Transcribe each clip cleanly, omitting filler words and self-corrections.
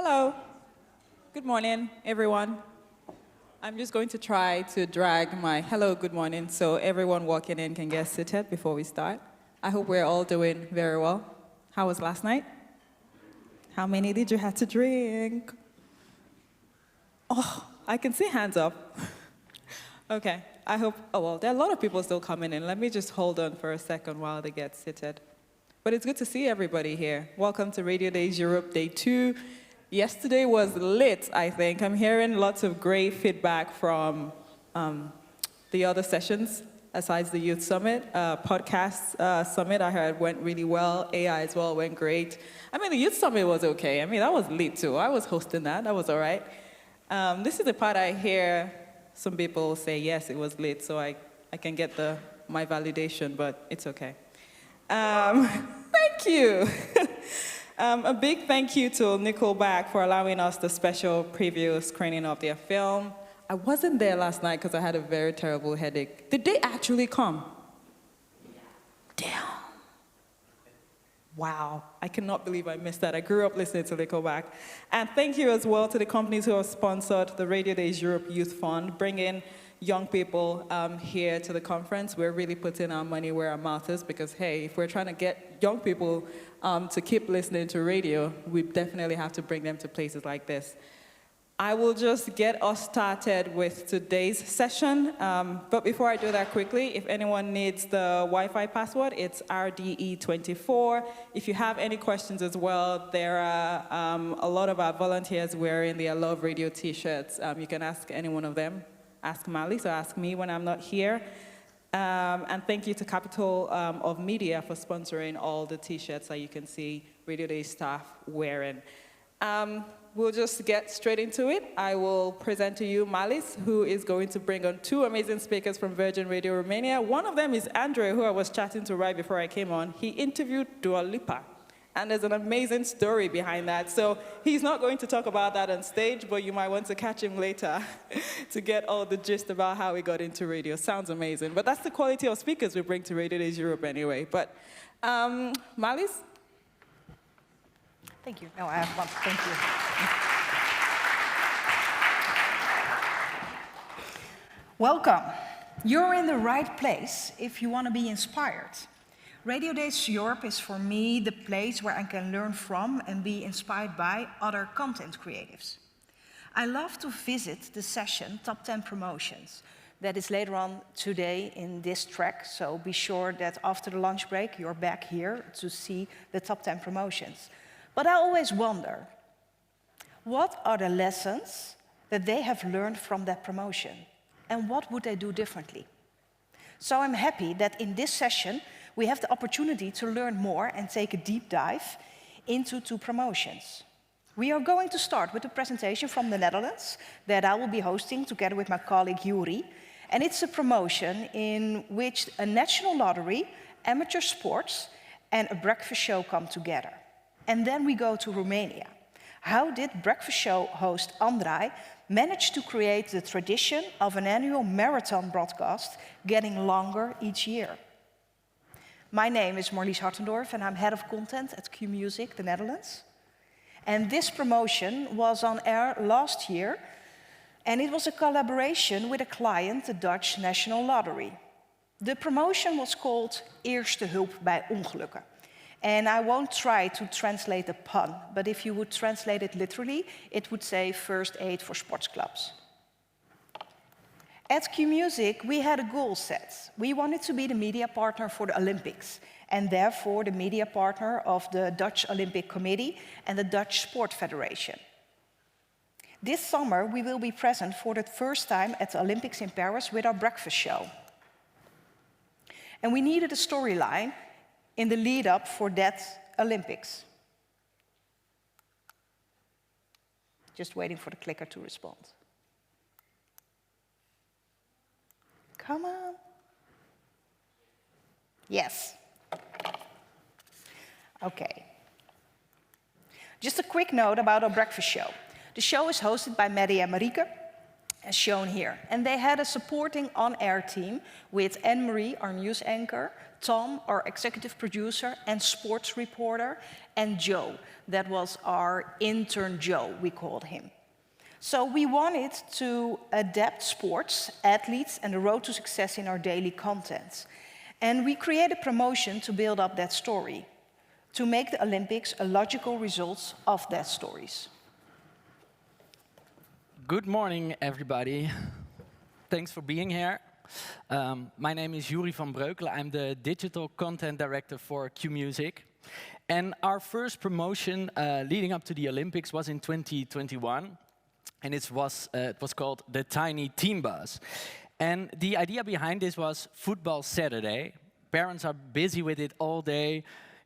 Hello. Good morning, everyone. I'm just going to try to drag my hello, good morning, so everyone walking in can get seated before we start. I hope we're all doing very well. How was last night? How many did you have to drink? Oh, I can see hands up. Okay, I hope, there are a lot of people still coming in. Let me just hold on for a second while they get seated. But it's good to see everybody here. Welcome to Radiodays Europe Day 2. Yesterday was lit, I think. I'm hearing lots of great feedback from the other sessions, aside the Youth Summit. Podcast Summit, I heard, went really well. AI as well went great. I mean, the Youth Summit was okay. I mean, that was lit, too. I was hosting that. That was all right. This is the part I hear some people say, yes, it was lit, so I can get my validation, but it's okay. Thank you. A big thank you to Niculae for allowing us the special preview screening of their film. I wasn't there last night because I had a very terrible headache. Did they actually come? Damn. Wow, I cannot believe I missed that. I grew up listening to Niculae. And thank you as well to the companies who have sponsored the Radiodays Europe Youth Fund, bringing young people here to the conference. We're really putting our money where our mouth is because, hey, if we're trying to get young people to keep listening to radio, we definitely have to bring them to places like this. I will just get us started with today's session. But before I do that quickly, if anyone needs the Wi-Fi password, it's RDE24. If you have any questions as well, there are a lot of our volunteers wearing the I Love Radio t-shirts. You can ask any one of them. Ask Marlies or ask me when I'm not here. And thank you to Capital of Media for sponsoring all the t-shirts that you can see Radio Day staff wearing. We'll just get straight into it. I will present to you Marlies, who is going to bring on two amazing speakers from Virgin Radio Romania. One of them is Andrei, who I was chatting to right before I came on. He interviewed Dua Lipa. And there's an amazing story behind that. So he's not going to talk about that on stage, but you might want to catch him later to get all the gist about how he got into radio. Sounds amazing. But that's the quality of speakers we bring to Radio Days Europe anyway. But Marlies? Thank you. No, I have one. Thank you. Welcome. You're in the right place if you want to be inspired. Radio Days Europe is for me the place where I can learn from and be inspired by other content creatives. I love to visit the session Top 10 Promotions that is later on today in this track, so be sure that after the lunch break you're back here to see the Top 10 Promotions. But I always wonder, what are the lessons that they have learned from that promotion and what would they do differently? So I'm happy that in this session we have the opportunity to learn more and take a deep dive into two promotions. We are going to start with a presentation from the Netherlands that I will be hosting together with my colleague Joeri. And it's a promotion in which a national lottery, amateur sports, and a breakfast show come together. And then we go to Romania. How did breakfast show host Andrei manage to create the tradition of an annual marathon broadcast getting longer each year? My name is Marlies Hartendorf, and I'm head of content at Qmusic, the Netherlands. And this promotion was on air last year, and it was a collaboration with a client, the Dutch National Lottery. The promotion was called Eerste Hulp bij Ongelukken. And I won't try to translate the pun, but if you would translate it literally, it would say first aid for sports clubs. At Qmusic, we had a goal set. We wanted to be the media partner for the Olympics, and therefore the media partner of the Dutch Olympic Committee and the Dutch Sport Federation. This summer, we will be present for the first time at the Olympics in Paris with our breakfast show. And we needed a storyline in the lead-up for that Olympics. Just waiting for the clicker to respond. Come on. Yes. Okay. Just a quick note about our breakfast show. The show is hosted by Maddie and Marieke. as shown here. And they had a supporting on-air team with Anne-Marie, our news anchor, Tom, our executive producer and sports reporter, and Joe, that was our intern Joe, we called him. So we wanted to adapt sports, athletes, and the road to success in our daily content. And we created promotion to build up that story, to make the Olympics a logical result of that stories. Good morning, everybody. Thanks for being here. My name is Joeri van Breukelen. I'm the digital content director for Qmusic. And our first promotion leading up to the Olympics was in 2021. And it was called the Tiny Team Bus. And the idea behind this was Football Saturday. Parents are busy with it all day,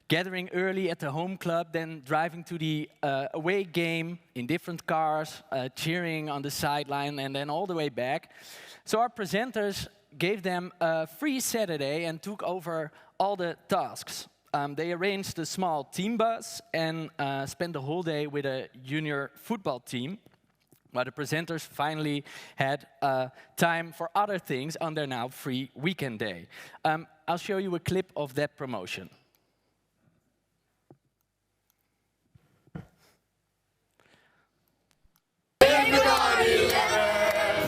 gathering early at the home club, then driving to the away game in different cars, cheering on the sideline, and then all the way back. So our presenters gave them a free Saturday and took over all the tasks. They arranged a small team bus and spent the whole day with a junior football team, while the presenters finally had time for other things on their now free weekend day. I'll show you a clip of that promotion.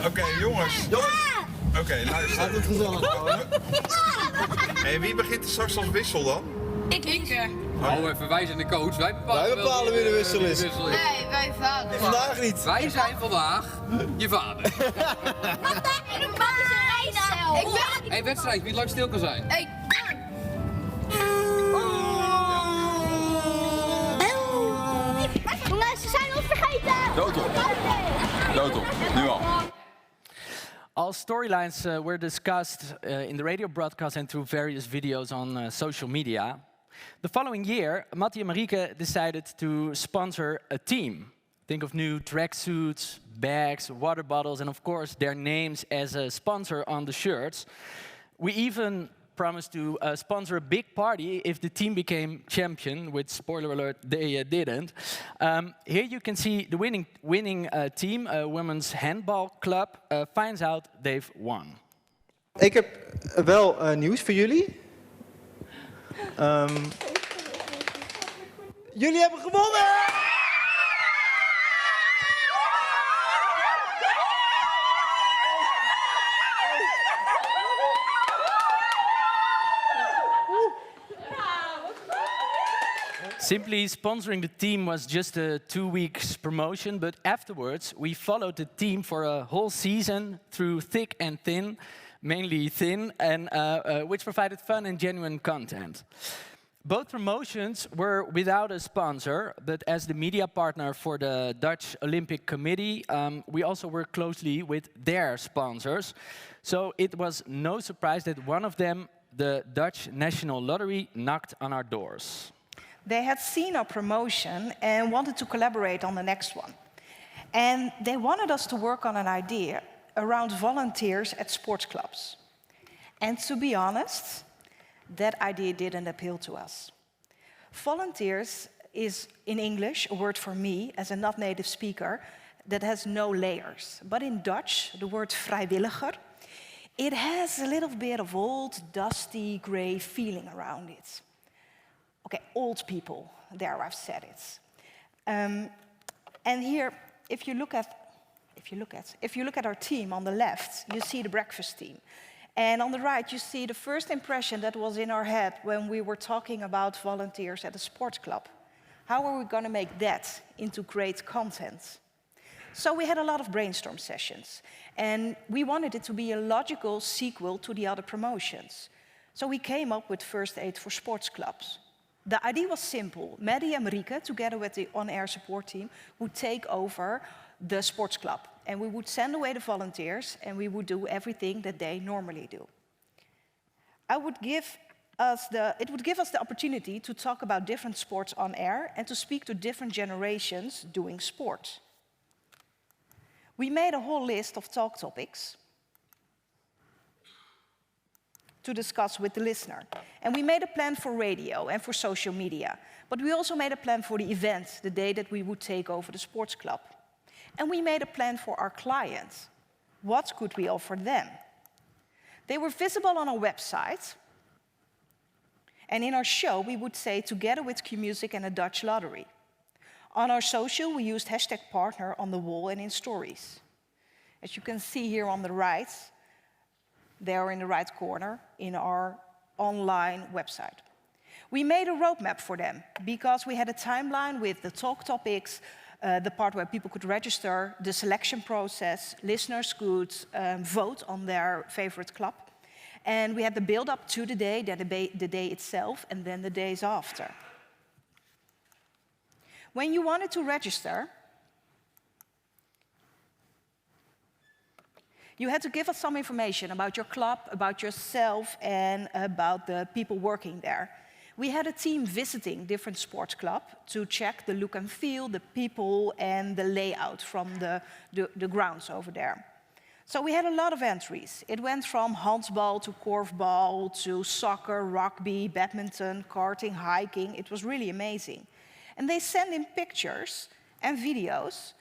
Oké, jongens. Oké, luister. Gaat het gezellig houden? Hey, wie begint er straks als wissel dan? Ik. Oh, even wij zijn de coach. Wij bepalen wie de wissel is. Nee, wij vader. Vandaag niet. Wij zijn vandaag je vader. Ik ben een Hey, wedstrijd, wie lang stil kan zijn. Hey. Jongens, ze zijn ons vergeten. Dood op. Nu al. All storylines were discussed in the radio broadcast and through various videos on social media. The following year, Matti and Marieke decided to sponsor a team. Think of new tracksuits, bags, water bottles, and of course their names as a sponsor on the shirts. We even promised to sponsor a big party if the team became champion, which, spoiler alert, they didn't. Here you can see the winning team, a women's handball club, finds out they've won. Ik heb wel nieuws voor jullie. Jullie hebben gewonnen! Simply sponsoring the team was just a 2 weeks promotion, but afterwards we followed the team for a whole season through thick and thin, mainly thin, and which provided fun and genuine content. Both promotions were without a sponsor, but as the media partner for the Dutch Olympic Committee, we also work closely with their sponsors. So it was no surprise that one of them, the Dutch National Lottery, knocked on our doors. They had seen our promotion and wanted to collaborate on the next one. And they wanted us to work on an idea around volunteers at sports clubs. And to be honest, that idea didn't appeal to us. Volunteers is, in English, a word for me, as a not native speaker, that has no layers. But in Dutch, the word vrijwilliger, it has a little bit of old, dusty, grey feeling around it. Okay, old people, there I've said it. And here, if you look at our team on the left, you see the breakfast team. And on the right, you see the first impression that was in our head when we were talking about volunteers at a sports club. How are we going to make that into great content? So we had a lot of brainstorm sessions. And we wanted it to be a logical sequel to the other promotions. So we came up with First Aid for Sports Clubs. The idea was simple. Maddie and Marieke, together with the on-air support team, would take over the sports club. And we would send away the volunteers, and we would do everything that they normally do. It would give us the opportunity to talk about different sports on air and to speak to different generations doing sport. We made a whole list of talk topics to discuss with the listener. And we made a plan for radio and for social media. But we also made a plan for the event, the day that we would take over the sports club. And we made a plan for our clients. What could we offer them? They were visible on our website. And in our show, we would say, together with Qmusic and a Dutch lottery. On our social, we used #partner on the wall and in stories. As you can see here on the right, they are in the right corner in our online website. We made a roadmap for them because we had a timeline with the talk topics, the part where people could register, the selection process, listeners could vote on their favorite club. And we had the build-up to the day, then the day itself, and then the days after. When you wanted to register, you had to give us some information about your club, about yourself, and about the people working there. We had a team visiting different sports clubs to check the look and feel, the people, and the layout from the grounds over there. So we had a lot of entries. It went from handball to korfbal to soccer, rugby, badminton, karting, hiking. It was really amazing. And they sent in pictures and videos,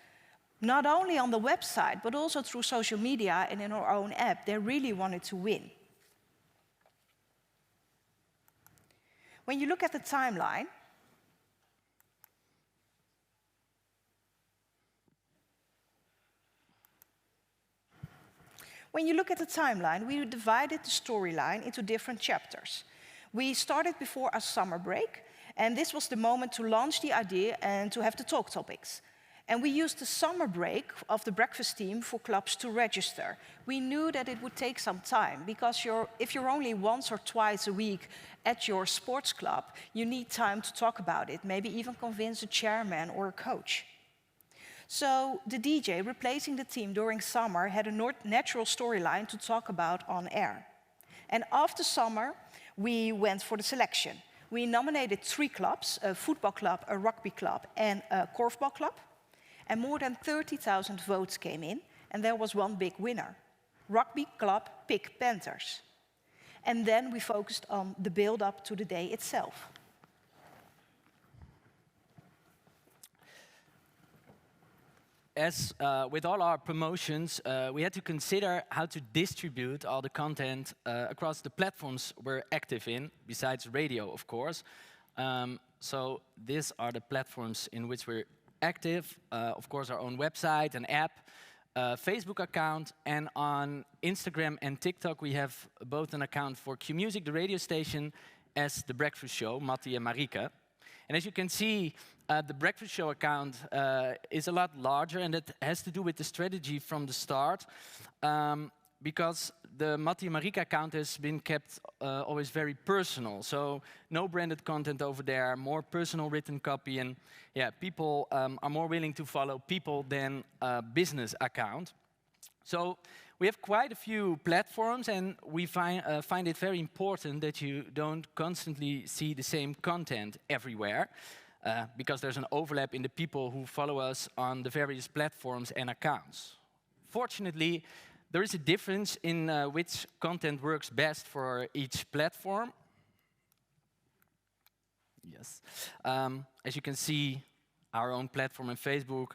not only on the website, but also through social media and in our own app. They really wanted to win. When you look at the timeline, we divided the storyline into different chapters. We started before our summer break, and this was the moment to launch the idea and to have the talk topics. And we used the summer break of the breakfast team for clubs to register. We knew that it would take some time, because if you're only once or twice a week at your sports club, you need time to talk about it, maybe even convince a chairman or a coach. So the DJ replacing the team during summer had a natural storyline to talk about on air. And after summer, we went for the selection. We nominated 3 clubs, a football club, a rugby club, and a korfbal club. And more than 30,000 votes came in, and there was one big winner. Rugby club Pig Panthers. And then we focused on the build-up to the day itself. As with all our promotions, we had to consider how to distribute all the content across the platforms we're active in, besides radio, of course. So these are the platforms in which we're active. Of course, our own website and app, Facebook account, and on Instagram and TikTok we have both an account for Qmusic, the radio station, as The Breakfast Show, Matti and Marika. And as you can see, the Breakfast Show account is a lot larger, and it has to do with the strategy from the start, because the Matti and Marika account has been kept always very personal. So no branded content over there, more personal written copy, and yeah, people are more willing to follow people than a business account. So we have quite a few platforms, and we find it very important that you don't constantly see the same content everywhere, because there's an overlap in the people who follow us on the various platforms and accounts. Fortunately, there is a difference in which content works best for each platform. Yes. As you can see, our own platform on Facebook,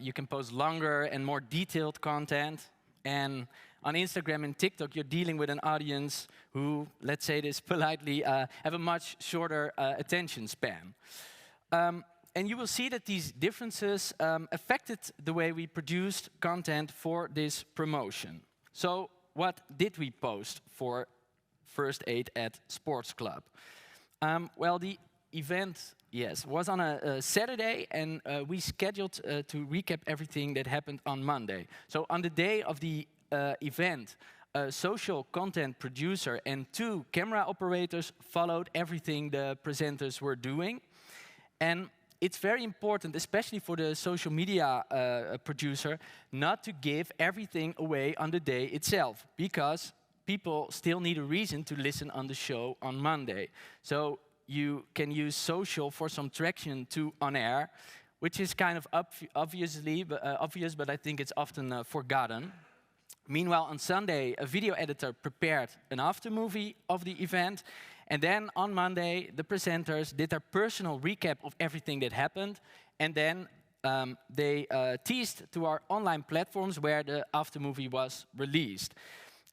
you can post longer and more detailed content. And on Instagram and TikTok, you're dealing with an audience who, let's say this politely, have a much shorter attention span. And you will see that these differences affected the way we produced content for this promotion. So what did we post for First Aid at Sports Club? Well, the event, yes, was on a Saturday, and we scheduled to recap everything that happened on Monday. So on the day of the event, a social content producer and 2 camera operators followed everything the presenters were doing. And it's very important, especially for the social media producer, not to give everything away on the day itself, because people still need a reason to listen on the show on Monday. So you can use social for some traction to on air, which is kind of obvious, but I think it's often forgotten. Meanwhile, on Sunday, a video editor prepared an aftermovie of the event. And then on Monday, the presenters did their personal recap of everything that happened. And then they teased to our online platforms where the aftermovie was released.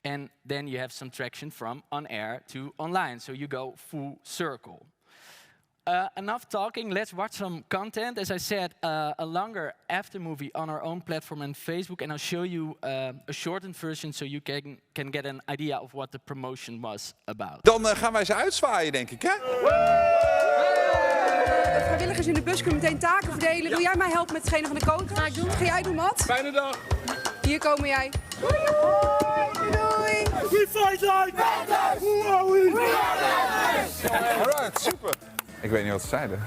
And then you have some traction from on air to online, so you go full circle. Enough talking, let's watch some content. As I said, a longer aftermovie on our own platform and Facebook, and I'll show you a shortened version so you can get an idea of what the promotion was about. Dan gaan wij ze uitzwaaien, denk ik, hè? Vrijwilligers in de bus kunnen meteen taken verdelen. Wil jij mij helpen met hetgene van de koken? Ga ik doen. Ga jij doen, Matt? Fijne dag. Hier komen jij. Doei! Doei! We fight like brothers! Alright, super. Ik weet niet wat ze zeiden.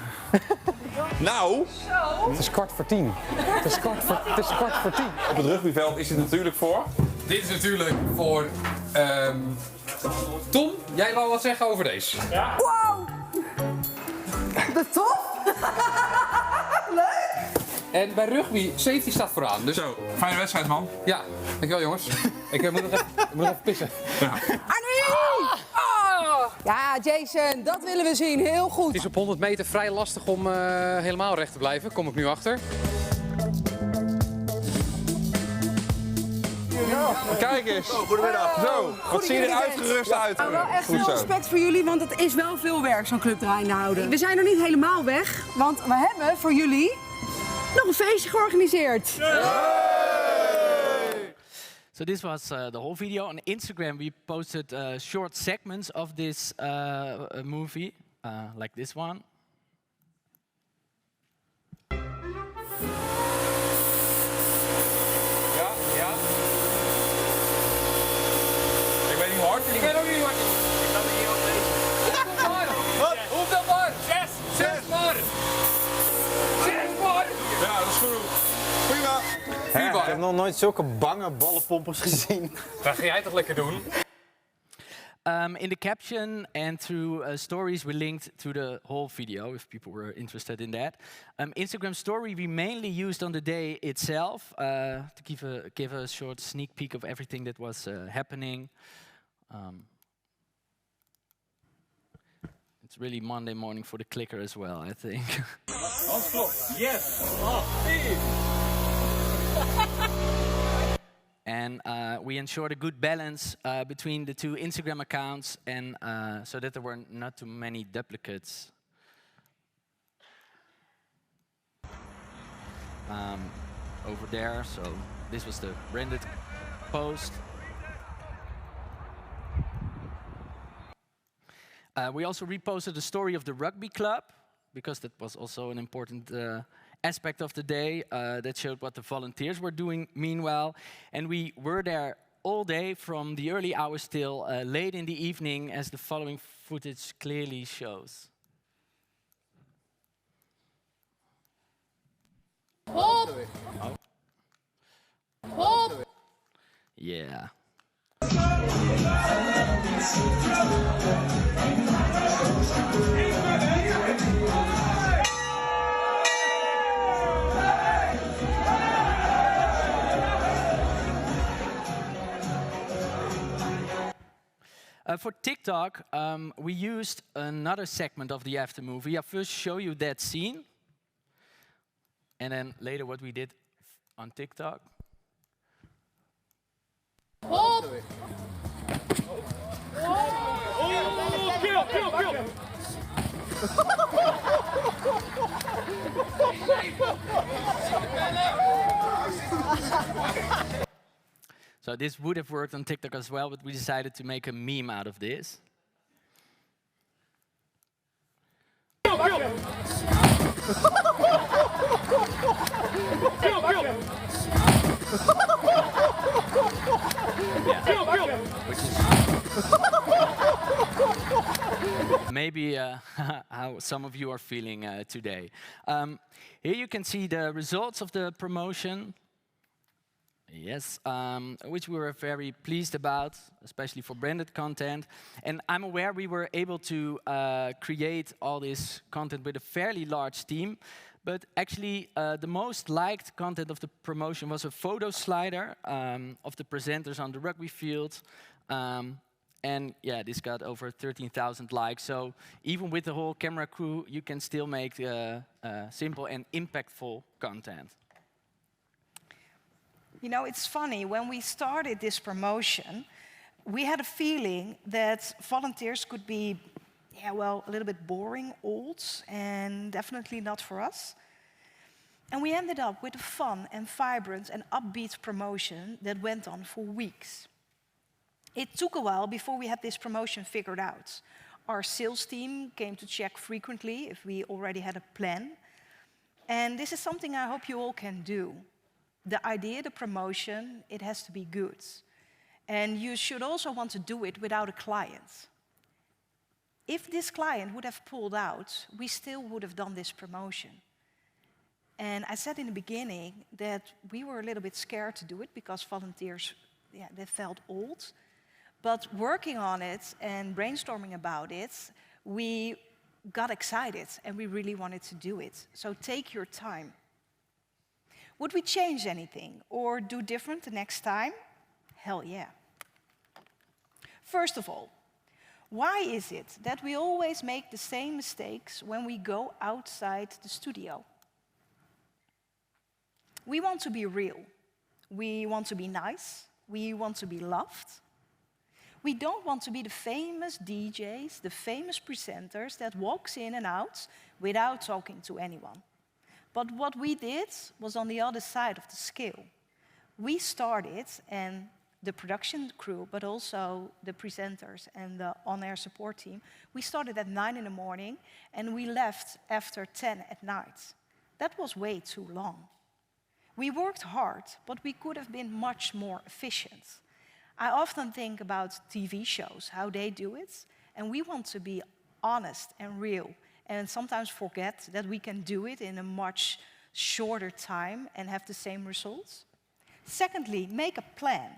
Nou, Het is 9:45. Het is kwart voor 10. op het rugbyveld is het natuurlijk voor... Dit is natuurlijk voor Tom. Jij wou wat zeggen over deze. Wow! De top! Leuk! En bij rugby, safety staat vooraan. Dus Zo, fijne wedstrijd, man. ja, dankjewel jongens. Ik moet nog even pissen. Annie! Ja, Jason, dat willen we zien. Heel goed. Het is op 100 meter vrij lastig om helemaal recht te blijven. Kom ik nu achter. Kijk eens. Goedemiddag. Zo, wat zie je er uitgerust uit. Nou, wel echt Goed veel zo. respect voor jullie, want het is wel veel werk zo'n club draaiende houden. We zijn nog niet helemaal weg, want we hebben voor jullie nog een feestje georganiseerd. So this was the whole video. On Instagram we posted short segments of this movie, like this one. Ja, ja. Ik weet niet hoe hard. Ik weet ook niet wat. Ik kan het hier al lezen. Wat? Hoeveel bar? 6 bar. 6 bar. Ja, dat is genoeg. Prima. Ik heb nog nooit zulke bange ballenpompers gezien. Dat ga jij toch lekker doen? In the caption and through stories we linked to the whole video if people were interested in that. Instagram story we mainly used on the day itself to give a short sneak peek of everything that was happening. It's really Monday morning for the clicker as well, I think. Yes! And we ensured a good balance between the two Instagram accounts, and so that there were not too many duplicates. Over there, so this was the branded post. We also reposted the story of the rugby club, because that was also an important aspect of the day that showed what the volunteers were doing meanwhile. And we were there all day from the early hours till late in the evening, as the following footage clearly shows. Hop! Hop! Yeah. For TikTok, we used another segment of the aftermovie. I'll first show you that scene, and then later what we did on TikTok. Hop! So this would have worked on TikTok as well, but we decided to make a meme out of this. Which is maybe how some of you are feeling today. Here you can see the results of the promotion. Yes, which we were very pleased about, especially for branded content. And I'm aware we were able to create all this content with a fairly large team. But actually, the most liked content of the promotion was a photo slider of the presenters on the rugby field. And yeah, this got over 13,000 likes. So even with the whole camera crew, you can still make simple and impactful content. You know, it's funny, when we started this promotion, we had a feeling that volunteers could be, yeah, well, a little bit boring, old, and definitely not for us. And we ended up with a fun and vibrant and upbeat promotion that went on for weeks. It took a while before we had this promotion figured out. Our sales team came to check frequently if we already had a plan. And this is something I hope you all can do. The idea, the promotion, it has to be good. And you should also want to do it without a client. If this client would have pulled out, we still would have done this promotion. And I said in the beginning that we were a little bit scared to do it because volunteers, yeah, they felt old. But working on it and brainstorming about it, we got excited and we really wanted to do it. So take your time. Would we change anything or do different the next time? Hell yeah. First of all, why is it that we always make the same mistakes when we go outside the studio? We want to be real. We want to be nice. We want to be loved. We don't want to be the famous DJs, the famous presenters that walks in and out without talking to anyone. But what we did was on the other side of the scale. We started, and the production crew, but also the presenters and the on-air support team, we started at 9 in the morning and we left after 10 at night. That was way too long. We worked hard, but we could have been much more efficient. I often think about TV shows, how they do it, and we want to be honest and real, and sometimes forget that we can do it in a much shorter time and have the same results. Secondly, make a plan,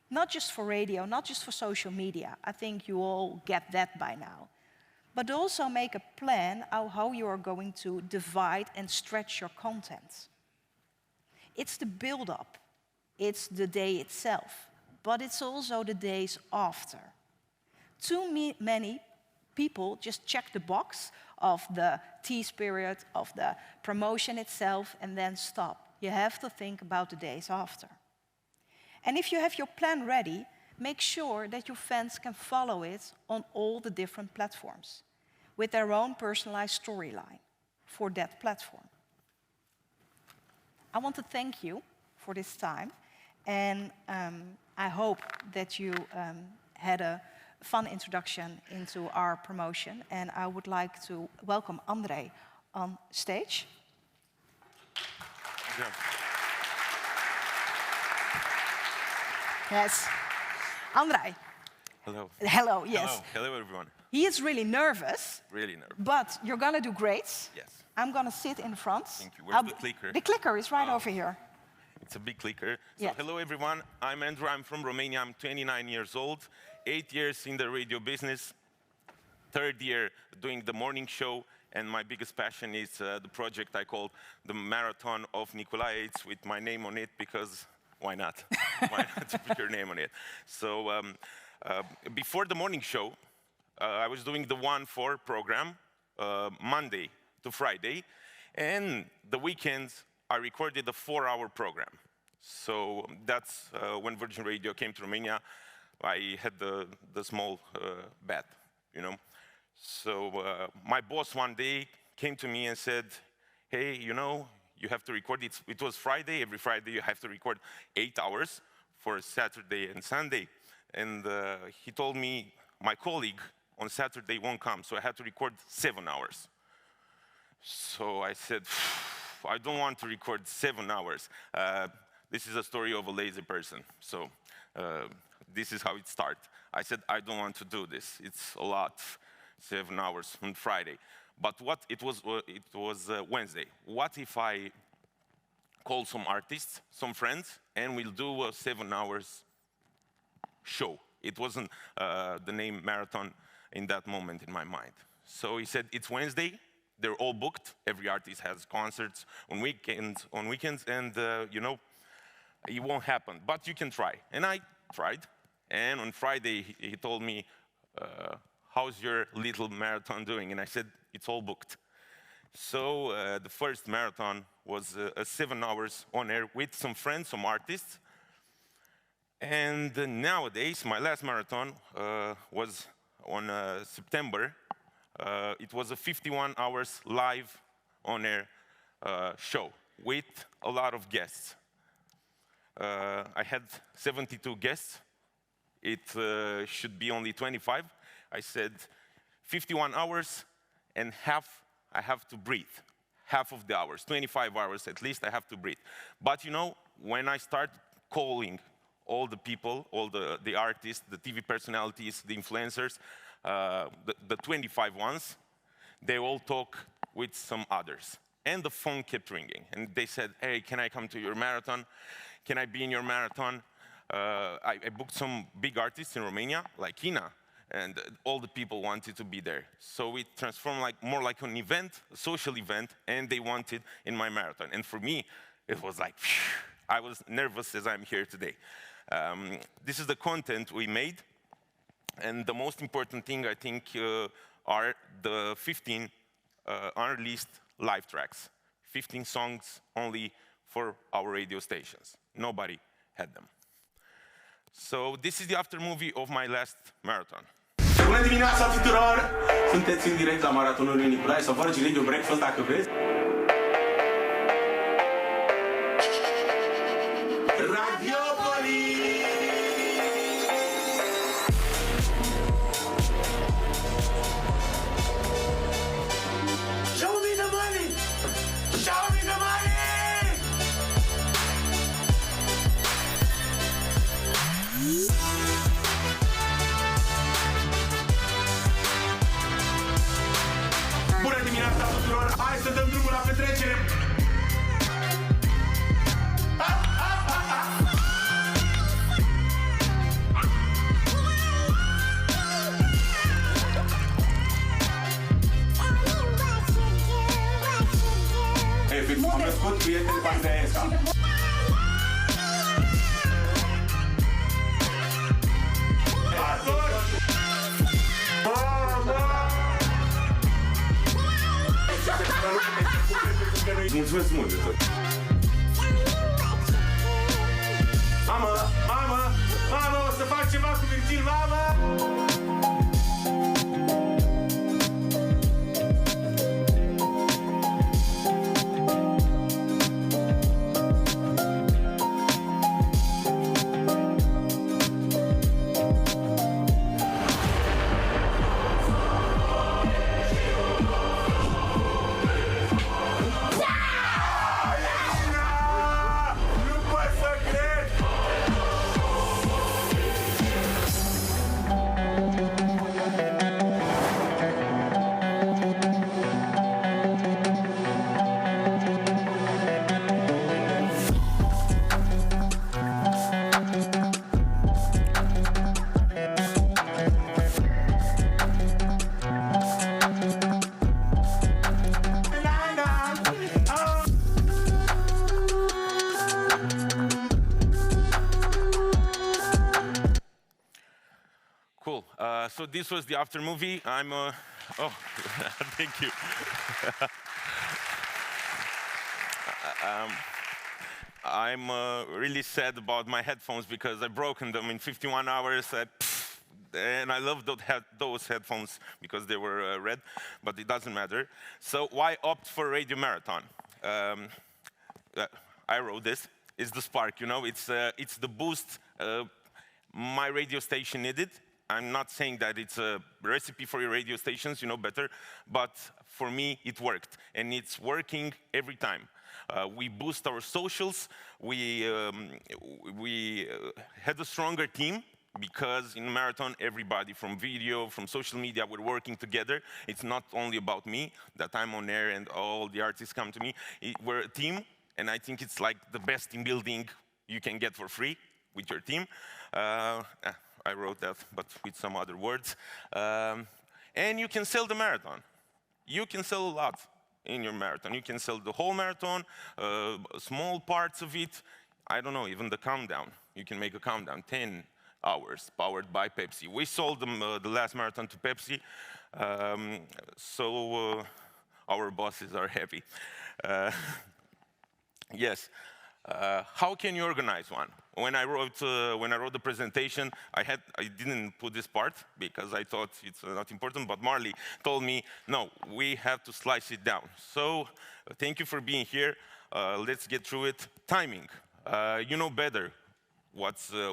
not just for radio, not just for social media. I think you all get that by now. But also make a plan how you are going to divide and stretch your content. It's the build-up, it's the day itself, but it's also the days after. Too many people just check the box of the tease period, of the promotion itself, and then stop. You have to think about the days after. And if you have your plan ready, make sure that your fans can follow it on all the different platforms with their own personalized storyline for that platform. I want to thank you for this time, and I hope that you had a fun introduction into our promotion, and I would like to welcome Andrei on stage. Yeah. Yes. Andrei. Hello. Hello, yes. Hello. Hello, everyone. He is really nervous. Really nervous. But you're going to do great. Yes. I'm going to sit in front. Thank you. Where's the clicker? The clicker is right over here. It's a big clicker. So Yes. hello, everyone. I'm Andrei. I'm from Romania. I'm 29 years old, 8 years in the radio business, 3rd year doing the morning show, and my biggest passion is the project I call the Marathon of Niculae. It's with my name on it because why not? Why not to put your name on it? So before the morning show, I was doing the 1-4 program, Monday to Friday, and the weekends I recorded a 4-hour program. So that's when Virgin Radio came to Romania. I had the small bet, you know. So my boss one day came to me and said, hey, you know, you have to record it. It was Friday. Every Friday you have to record 8 hours for Saturday and Sunday. And he told me my colleague on Saturday won't come, so I had to record 7 hours. So I said, I don't want to record 7 hours. This is a story of a lazy person. So this is how it started. I said, I don't want to do this. It's a lot, 7 hours on Friday. But what it was Wednesday. What if I call some artists, some friends, and we'll do a 7 hours show? It wasn't the name Marathon in that moment in my mind. So he said, it's Wednesday. They're all booked. Every artist has concerts on weekends, and you know, it won't happen. But you can try. And I tried, And on Friday, he told me, how's your little marathon doing? And I said, it's all booked. So the first marathon was 7 hours on air with some friends, some artists. And nowadays, my last marathon was on September. It was a 51 hours live on air show with a lot of guests. I had 72 guests. It should be only 25. I said 51 hours and half I have to breathe. Half of the hours, 25 hours at least, I have to breathe. But you know, when I start calling all the people, all the artists, the TV personalities, the influencers, the 25 ones, they all talk with some others. And the phone kept ringing. And they said, hey, can I come to your marathon? Can I be in your marathon? I booked some big artists in Romania, like Ina, and all the people wanted to be there. So it transformed more like an event, a social event, and they wanted in my marathon. And for me, it was like, phew, I was nervous as I'm here today. This is the content we made, and the most important thing, I think, are the 15 unreleased live tracks. 15 songs only for our radio stations. Nobody had them. So this is the after movie of my last marathon. Bună dimineața tuturor! Sunteți în direct la maratonul lui Niculae sau Virgin Radio Breakfast dacă vreți. Hai să dăm drumul la petrecere! Efectiv, am născut prieteni de Andreesca. Mulțumesc mult de tot! Mamă, mamă, mamă, o să fac ceva cu Virgil, mamă! So this was the after movie. Oh, thank you. I'm really sad about my headphones because I've broken them in 51 hours. And I love those headphones because they were red, but it doesn't matter. So why opt for Radio Marathon? I wrote this. It's the spark, you know. It's the boost my radio station needed. I'm not saying that it's a recipe for your radio stations, you know better, but for me it worked, and it's working every time. We boost our socials. We had a stronger team because in a marathon, everybody from video, from social media, we're working together. It's not only about me, that I'm on air and all the artists come to me. We're a team, and I think it's like the best team building you can get for free with your team. I wrote that, but with some other words. And you can sell the marathon. You can sell a lot in your marathon. You can sell the whole marathon, small parts of it. I don't know, even the countdown. You can make a countdown, 10, hours, powered by Pepsi. We sold them, the last marathon to Pepsi, so our bosses are happy. Yes. How can you organize one? When I wrote the presentation, I didn't put this part because I thought it's not important. But Marley told me, no, we have to slice it down. So thank you for being here. Let's get through it. Timing. You know better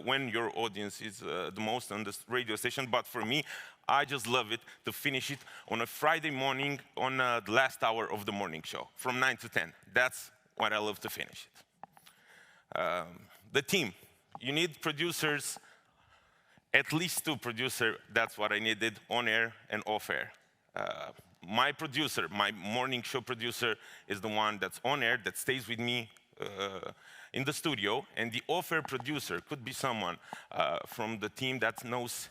when your audience is the most on the radio station. But for me, I just love it to finish it on a Friday morning on the last hour of the morning show from 9 to 10. That's what I love to finish it. The team. You need producers, at least 2 producers. That's what I needed on air and off air. My producer, my morning show producer, is the one that's on air, that stays with me in the studio. And the off air producer could be someone from the team that knows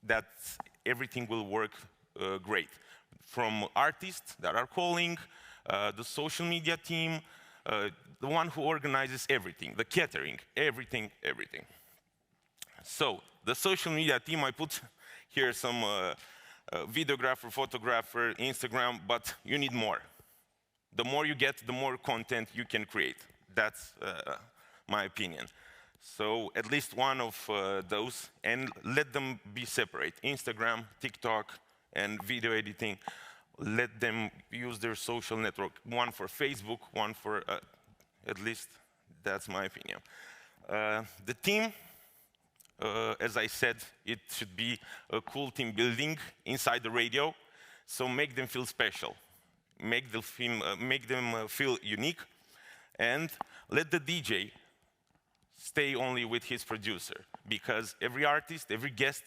that everything will work great. From artists that are calling, the social media team, the one who organizes everything, the catering, everything. So, the social media team, I put here some videographer, photographer, Instagram, but you need more. The more you get, the more content you can create. That's my opinion. So, at least one of those, and let them be separate. Instagram, TikTok, and video editing. Let them use their social network. One for Facebook, one for, at least that's my opinion. The team, as I said, it should be a cool team building inside the radio. So make them feel special. Make them feel unique. And let the DJ stay only with his producer. Because every artist, every guest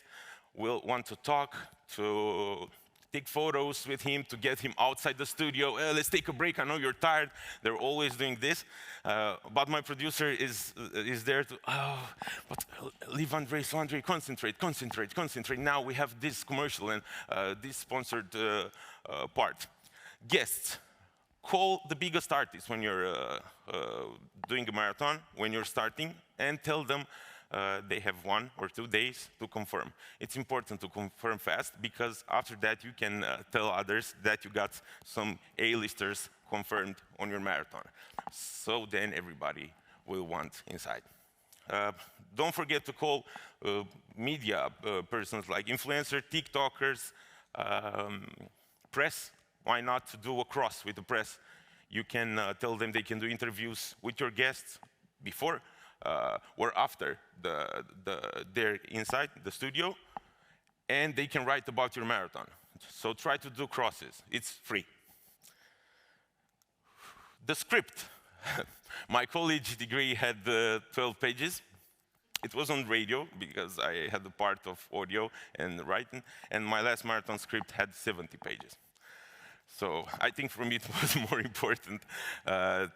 will want to talk, to take photos with him, to get him outside the studio. Let's take a break, I know you're tired. They're always doing this. But my producer is there to, but leave Andrei, so Andrei, concentrate. Now we have this commercial and this sponsored part. Guests, call the biggest artists when you're doing a marathon, when you're starting, and tell them they have 1 or 2 days to confirm. It's important to confirm fast, because after that you can tell others that you got some A-listers confirmed on your marathon. So then everybody will want inside. Don't forget to call media persons like influencers, TikTokers, press. Why not do a cross with the press? You can tell them they can do interviews with your guests before or after they're inside the studio, and they can write about your marathon. So try to do crosses. It's free. The script. My college degree had 12 pages. It was on radio, because I had the part of audio and writing, and my last marathon script had 70 pages. So I think for me it was more important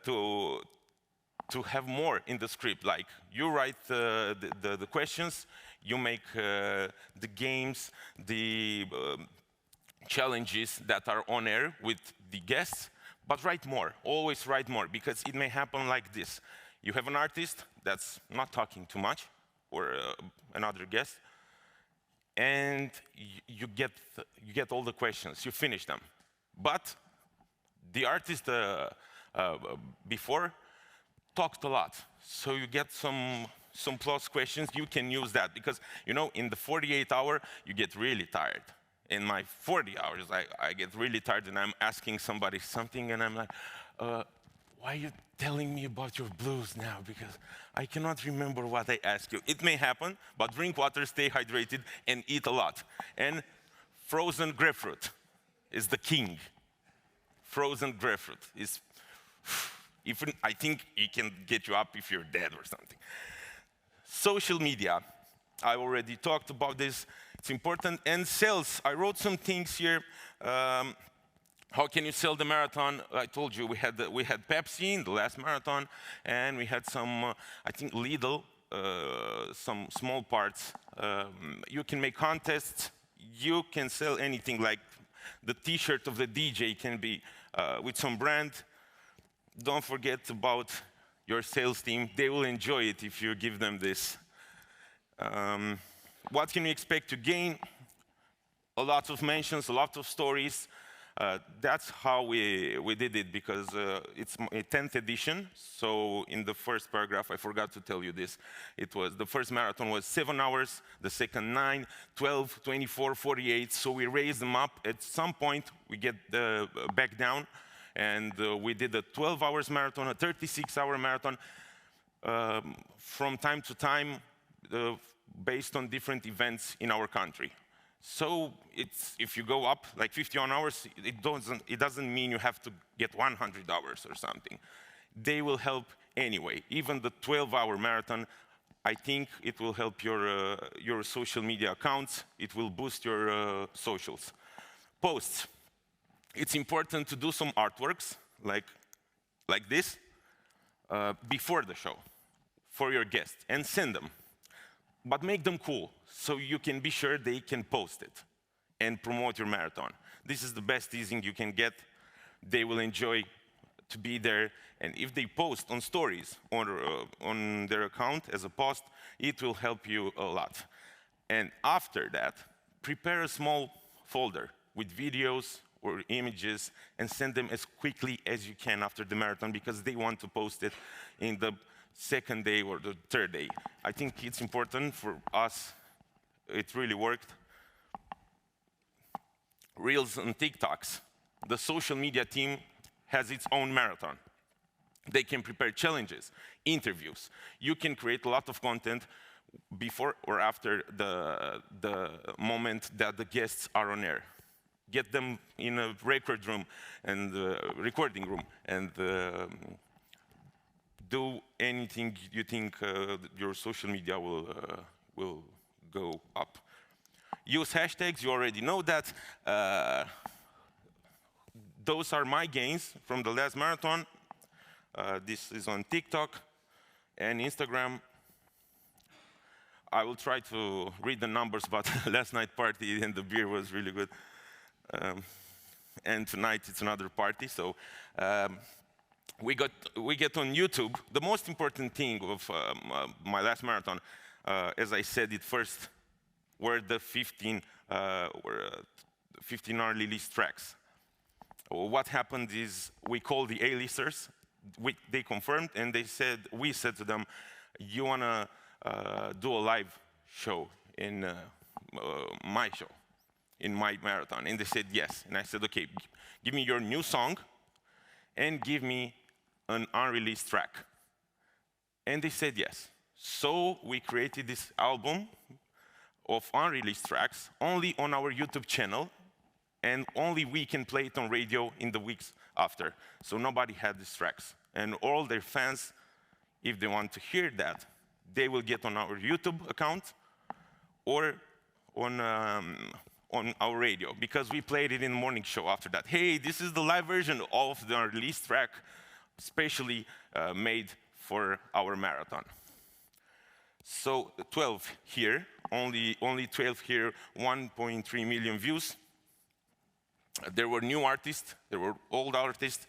to have more in the script. Like, you write the questions, you make the games, the challenges that are on air with the guests, but write more, always write more, because it may happen like this. You have an artist that's not talking too much, or another guest, and you get all the questions, you finish them. But the artist before talked a lot, so you get some plus questions. You can use that, because in the 48 hour you get really tired. In my 40 hours I get really tired, and I'm asking somebody something, and I'm like, why are you telling me about your blues now? Because I cannot remember what I asked you. It may happen, but drink water, stay hydrated, and eat a lot. And frozen grapefruit is the king. Frozen grapefruit is, even I think it can get you up if you're dead or something. Social media, I already talked about this. It's important. And sales, I wrote some things here. How can you sell the marathon? I told you we had Pepsi in the last marathon, and we had some, I think Lidl, some small parts. You can make contests. You can sell anything, like the T-shirt of the DJ can be with some brand. Don't forget about your sales team. They will enjoy it if you give them this. What can you expect to gain? A lot of mentions, a lot of stories. That's how we did it, because it's a 10th edition. So in the first paragraph, I forgot to tell you this. It was, the first marathon was 7 hours, the second 9, 12, 24, 48. So we raised them up. At some point, we get back down, and we did a 12 hours marathon, a 36-hour marathon, from time to time, based on different events in our country. So it's, if you go up like 51 hours, it doesn't mean you have to get 100 hours or something. They will help anyway. Even the 12-hour marathon, I think it will help your social media accounts. It will boost your socials. Posts. It's important to do some artworks like this before the show for your guests and send them. But make them cool, so you can be sure they can post it and promote your marathon. This is the best teasing you can get. They will enjoy to be there. And if they post on stories or on their account as a post, it will help you a lot. And after that, prepare a small folder with videos or images and send them as quickly as you can after the marathon, because they want to post it in the second day or the third day. I think it's important for us. It really worked. Reels and TikToks. The social media team has its own marathon. They can prepare challenges, interviews. You can create a lot of content before or after the moment that the guests are on air. Get them in a record room and recording room, and do anything you think your social media will go up. Use hashtags, you already know that. Those are my gains from the last marathon. This is on TikTok and Instagram. I will try to read the numbers, but last night party and the beer was really good. And tonight it's another party, so we get on YouTube. The most important thing of my last marathon, as I said it first, were the 15 early list tracks. What happened is we called the A-listers. They confirmed, and we said to them, you want to do a live show in my show, in my marathon? And they said yes. And I said, okay, give me your new song and give me an unreleased track. And they said yes. So we created this album of unreleased tracks only on our YouTube channel, and only we can play it on radio in the weeks after. So nobody had these tracks. And all their fans, if they want to hear that, they will get on our YouTube account or on our radio, because we played it in the morning show after that. Hey, this is the live version of the unreleased track, specially made for our marathon. So 12 here, only 12 here, 1.3 million views. There were new artists, there were old artists,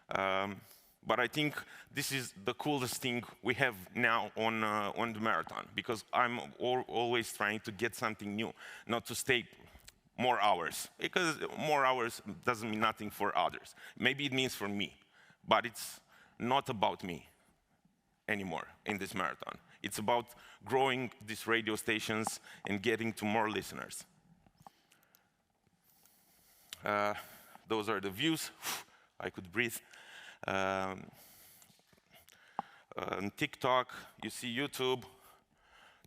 but I think this is the coolest thing we have now on the marathon, because I'm always trying to get something new, not to stay more hours, because more hours doesn't mean nothing for others. Maybe it means for me, but it's not about me anymore in this marathon. It's about growing these radio stations and getting to more listeners. Those are the views. I could breathe. On TikTok, you see YouTube,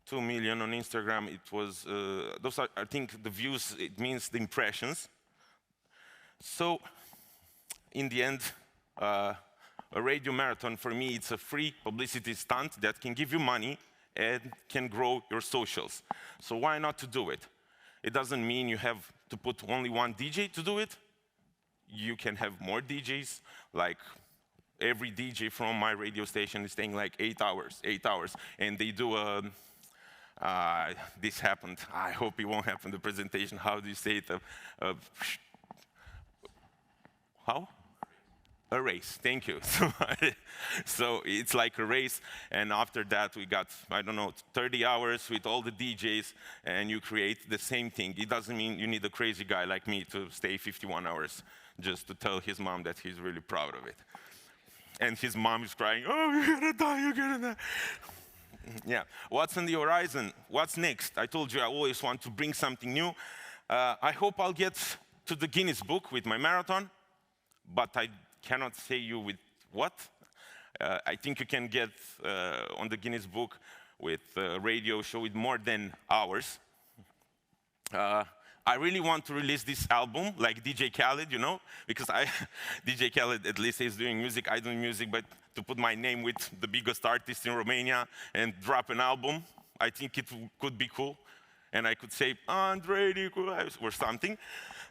2 million on Instagram. It was, those are, I think the views, it means the impressions. So, in the end, a radio marathon, for me, it's a free publicity stunt that can give you money and can grow your socials. So why not to do it? It doesn't mean you have to put only one DJ to do it. You can have more DJs, like every DJ from my radio station is staying like 8 hours, and they do this happened. I hope it won't happen, the presentation. How do you say it? How? a race. Thank you. So it's like a race, and after that we got, I don't know, 30 hours with all the DJs, and you create the same thing. It doesn't mean you need a crazy guy like me to stay 51 hours just to tell his mom that he's really proud of it. And his mom is crying, oh, you're gonna die, you're gonna die. Yeah, what's on the horizon? What's next? I told you I always want to bring something new. I hope I'll get to the Guinness Book with my marathon, but I cannot say you with what. I think you can get on the Guinness Book with a radio show with more than hours. I really want to release this album like DJ Khaled, you know, because DJ Khaled at least is doing music, I do music, but to put my name with the biggest artist in Romania and drop an album, I think it could be cool. And I could say, Andrei, Niculae, or something.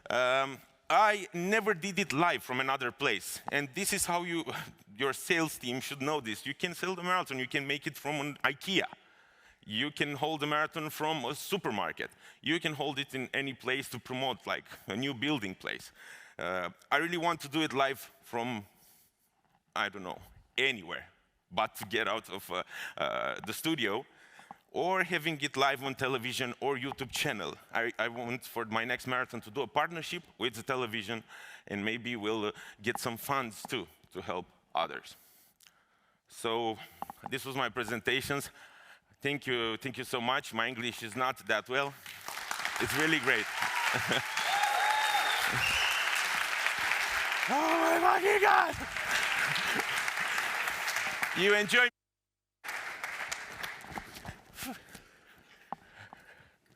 I never did it live from another place. And this is how your sales team should know this. You can sell the marathon, you can make it from an IKEA. You can hold a marathon from a supermarket. You can hold it in any place to promote, like a new building place. I really want to do it live from, I don't know, anywhere, but to get out of the studio, or having it live on television or YouTube channel. I want for my next marathon to do a partnership with the television, and maybe we'll get some funds too to help others. So this was my presentations. Thank you so much. My English is not that well. It's really great. Oh my fucking God! You enjoy.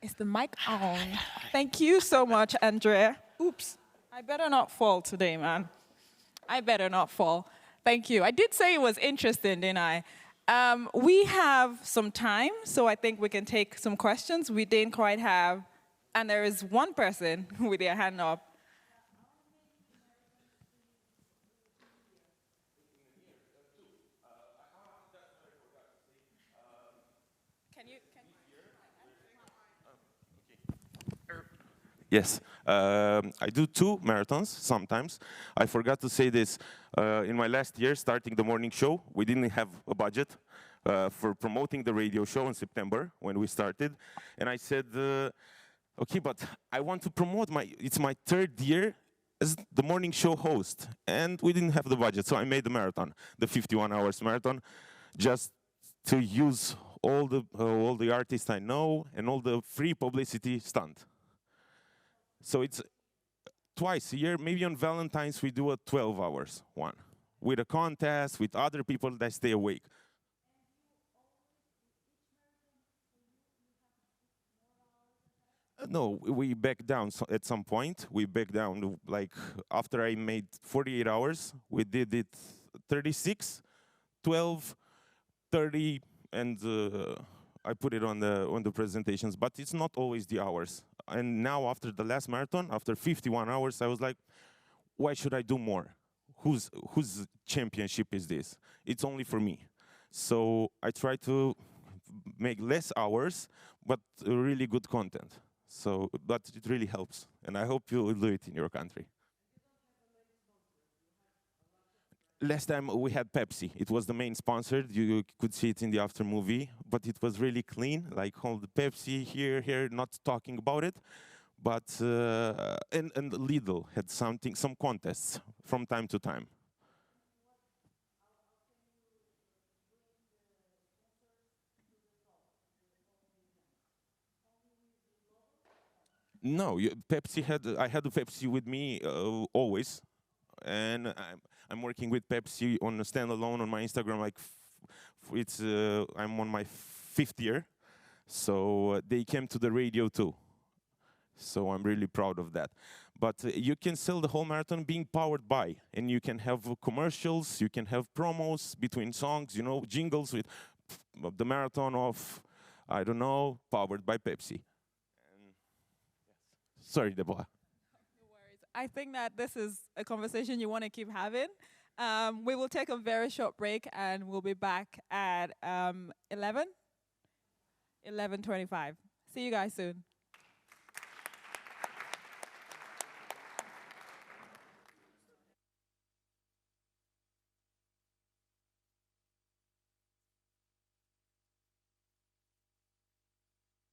Is the mic on? Thank you so much, Andrea. Oops, I better not fall today, man. I better not fall. Thank you. I did say it was interesting, didn't I? We have some time, so I think we can take some questions. We didn't quite have, and there is one person with their hand up. Yes, I do 2 marathons sometimes. I forgot to say this. In my last year, starting the morning show, we didn't have a budget for promoting the radio show in September when we started. And I said, okay, but I want to promote it's my 3rd year as the morning show host. And we didn't have the budget, so I made the marathon, the 51 hours marathon, just to use all the artists I know and all the free publicity stunt. So it's twice a year, maybe on Valentine's we do a 12 hours one, with a contest, with other people that stay awake. No, we back down at some point. We back down, like after I made 48 hours, we did it 36, 12, 30, and I put it on the presentations, but it's not always the hours. And now after the last marathon, after 51 hours, I was like, why should I do more? Whose championship is this? It's only for me. So I try to make less hours, but really good content. So, but it really helps. And I hope you will do it in your country. Last time we had Pepsi. It was the main sponsor. You could see it in the after movie, but it was really clean, like all the Pepsi here, not talking about it. But and Lidl had some contests from time to time. No, I had the Pepsi with me always, and I'm working with Pepsi on a standalone on my Instagram. Like I'm on my 5th year, so they came to the radio too. So I'm really proud of that. But you can sell the whole marathon being powered by, and you can have commercials, you can have promos between songs, you know, jingles with the marathon of, I don't know, powered by Pepsi. Sorry, Deborah. No worries. I think that this is a conversation you want to keep having. We will take a very short break, and we'll be back at 11:25. See you guys soon.